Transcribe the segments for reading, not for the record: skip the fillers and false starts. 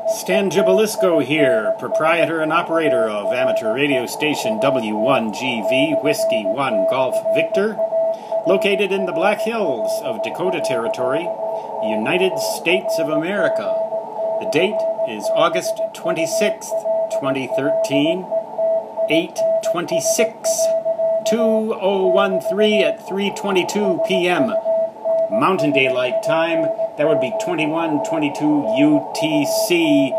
Stan Gibilisco here, proprietor and operator of amateur radio station W1GV Whiskey 1 Golf Victor, located in the Black Hills of Dakota Territory, United States of America. The date is August 26th, 2013, 8/26, 2013 at 3:22 p.m. Mountain Daylight Time. That would be 21:22 UTC,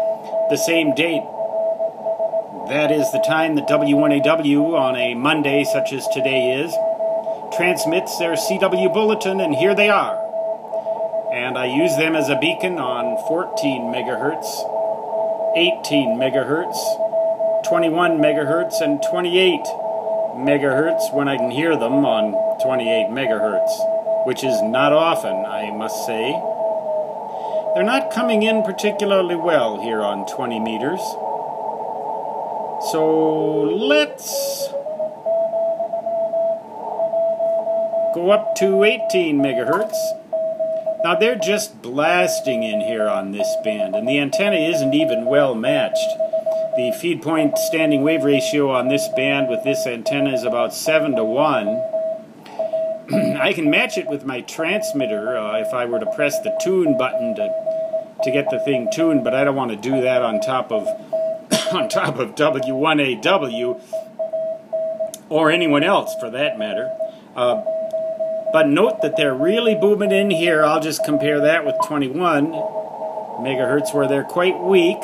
the same date. That is the time that W1AW on a Monday such as today is transmits their CW bulletin, and here they are. And I use them as a beacon on 14 megahertz, 18 megahertz, 21 megahertz, and 28 megahertz when I can hear them on 28 megahertz, which is not often, I must say. They're not coming in particularly well here on 20 meters. So let's go up to 18 megahertz. Now they're just blasting in here on this band, and the antenna isn't even well matched. The feed point standing wave ratio on this band with this antenna is about 7:1. I can match it with my transmitter if I were to press the tune button to get the thing tuned, but I don't want to do that on top of W1AW or anyone else for that matter. But note that they're really booming in here. I'll just compare that with 21 megahertz where they're quite weak.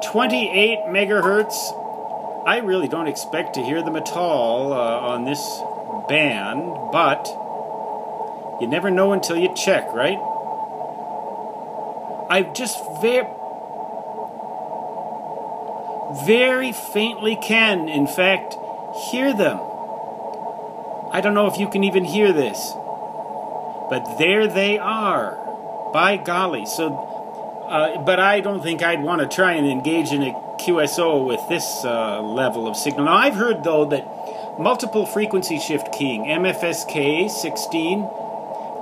28 megahertz, I really don't expect to hear them at all on this band, but you never know until you check, right? I just very faintly can, in fact, hear them. I don't know if you can even hear this, but there they are. By golly. So, but I don't think I'd want to try and engage in a QSO with this level of signal. Now, I've heard, though, that multiple frequency shift keying, MFSK 16,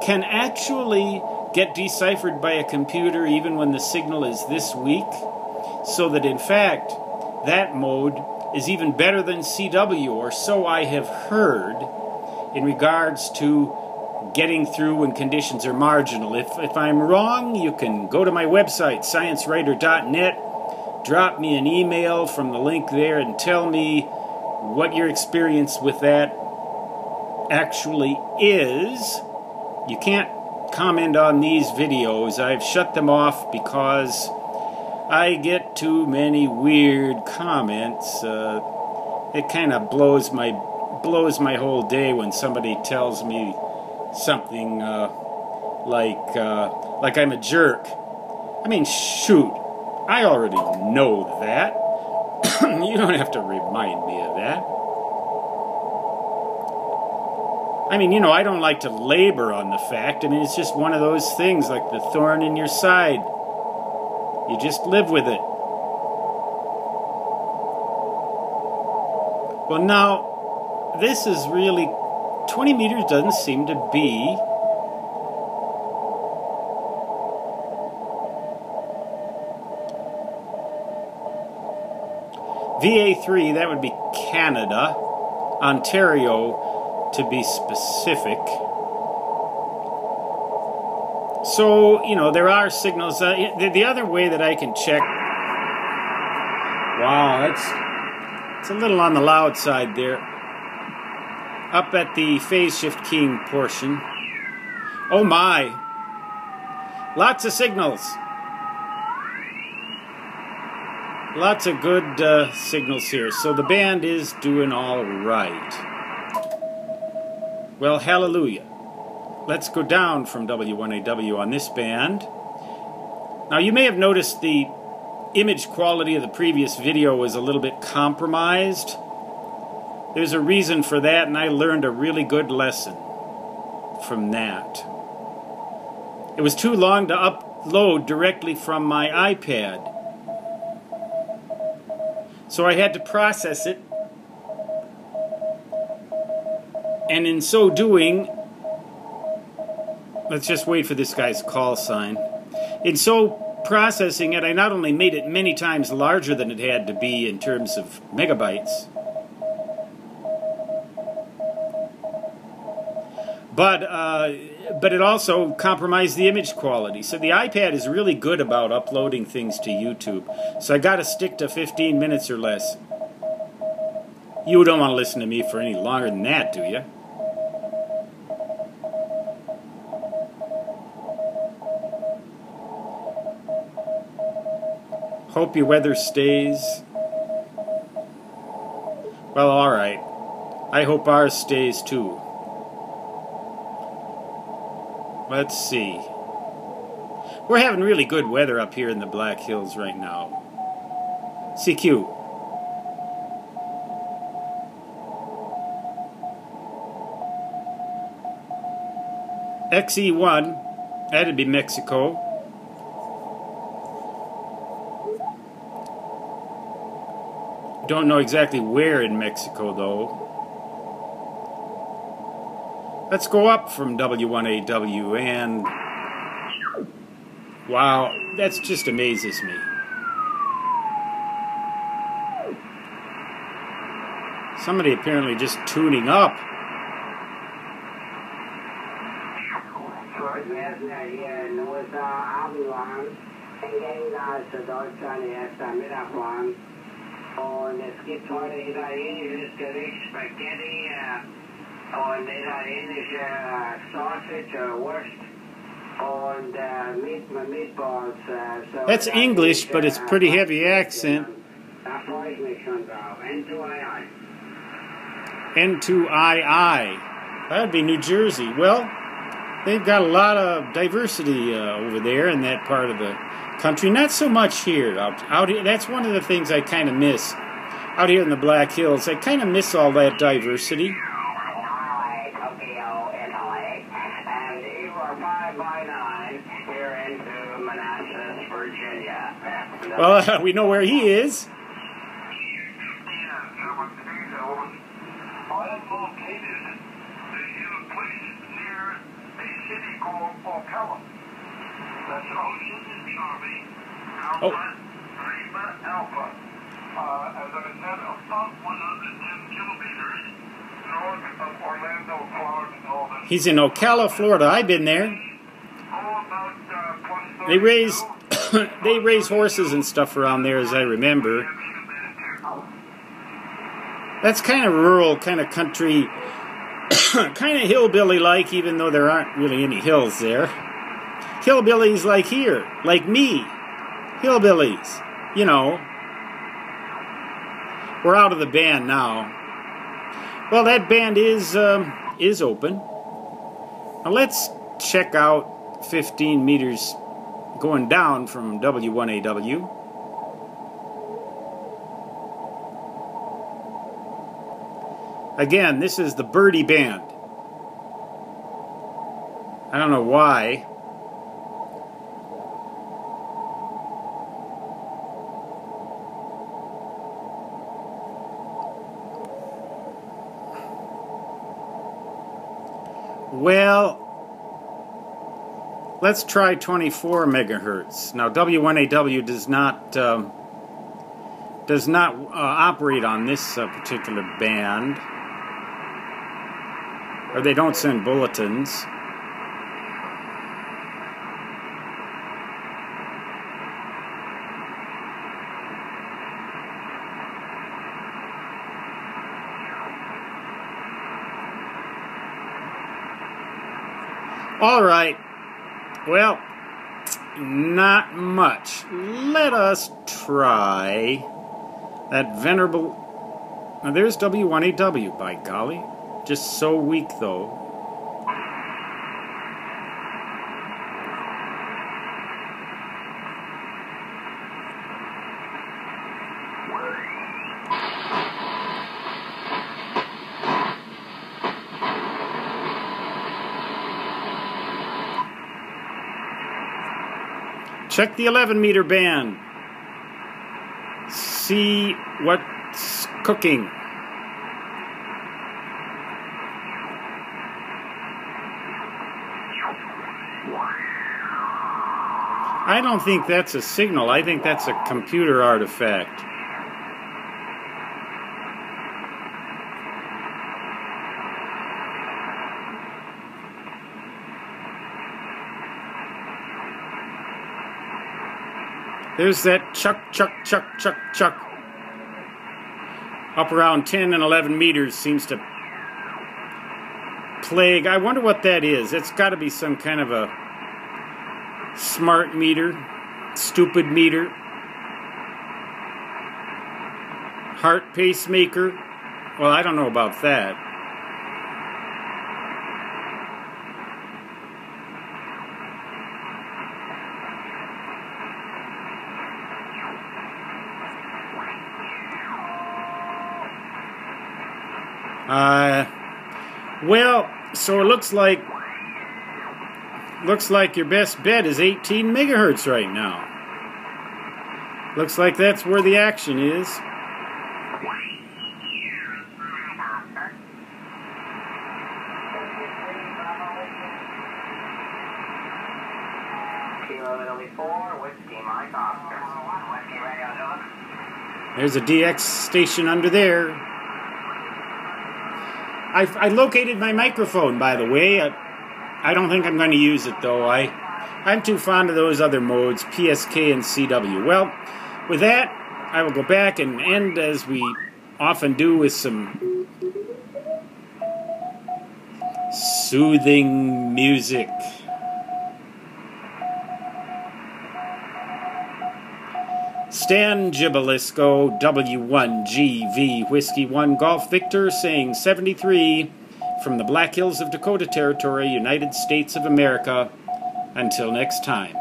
can actually get deciphered by a computer even when the signal is this weak, so that, in fact, that mode is even better than CW, or so I have heard, in regards to getting through when conditions are marginal. If I'm wrong, you can go to my website, sciencewriter.net, drop me an email from the link there and tell me what your experience with that actually is. You can't comment on these videos. I've shut them off because I get too many weird comments. It kind of blows my whole day when somebody tells me something like I'm a jerk. I mean, shoot, I already know that. You don't have to remind me of that. I mean, you know, I don't like to labor on the fact. I mean, it's just one of those things, like the thorn in your side. You just live with it. Well, now, this is really, 20 meters doesn't seem to be VA3, that would be Canada, Ontario to be specific. So, you know, there are signals. The other way that I can check, wow, it's a little on the loud side there. Up at the phase shift keying portion. Oh my! Lots of signals. Lots of good signals here. So the band is doing all right. Well, hallelujah. Let's go down from W1AW on this band. Now you may have noticed the image quality of the previous video was a little bit compromised. There's a reason for that, and I learned a really good lesson from that. It was too long to upload directly from my iPad, so I had to process it, and in so doing, let's just wait for this guy's call sign. In so processing it, I not only made it many times larger than it had to be in terms of megabytes, but it also compromised the image quality. So the iPad is really good about uploading things to YouTube. So I got to stick to 15 minutes or less. You don't want to listen to me for any longer than that, do you? Hope your weather stays. Well, all right. I hope ours stays too. Let's see. We're having really good weather up here in the Black Hills right now. CQ. XE1. That'd be Mexico. Don't know exactly where in Mexico, though. Let's go up from W1AW, and wow, that just amazes me. Somebody apparently just tuning up. Und es gibt heute italienisches Gericht, Spaghetti und italienische Sausage, Wurst und Meatballs. So that's English, but it's pretty heavy accent. Da freue ich mich schon drauf. N2II. N2II. That'd be New Jersey. Well, they've got a lot of diversity over there in that part of the country. Not so much here. Out here, that's one of the things I kind of miss. Out here in the Black Hills, I kind of miss all that diversity. And you are 5x9 here into Manassas, Virginia. Well, we know where he is. I am located in a place near a city called Ocala. That's Ocean Charlie, Alpha, Lima Alpha. As I said, about 110 kilometers north of Orlando, Florida. He's in Ocala, Florida. I've been there. They raise they raise horses and stuff around there, as I remember. That's kind of rural, kind of country, kind of hillbilly-like, even though there aren't really any hills there. Hillbillies like here, like me. Hillbillies, you know. We're out of the band now. Well, that band is open. Now let's check out 15 meters going down from W1AW. Again, this is the Birdie Band. I don't know why. Well, let's try 24 megahertz. Now, W1AW does not operate on this particular band, or they don't send bulletins. All right. Well, not much. Let us try that venerable... Now, there's W1AW, by golly. Just so weak, though. Check the 11-meter band. See what's cooking. I don't think that's a signal. I think that's a computer artifact. There's that chuck, chuck, chuck, chuck, chuck. Up around 10 and 11 meters seems to plague. I wonder what that is. It's got to be some kind of a smart meter, stupid meter, heart pacemaker. Well, I don't know about that. Well, so it looks like your best bet is 18 megahertz right now. Looks like that's where the action is. There's a DX station under there. I located my microphone, by the way. I don't think I'm going to use it, though. I'm too fond of those other modes, PSK and CW. Well, with that, I will go back and end, as we often do, with some soothing music. Stan Gibalisco, W1GV Whiskey 1 Golf Victor, saying 73 from the Black Hills of Dakota Territory, United States of America. Until next time.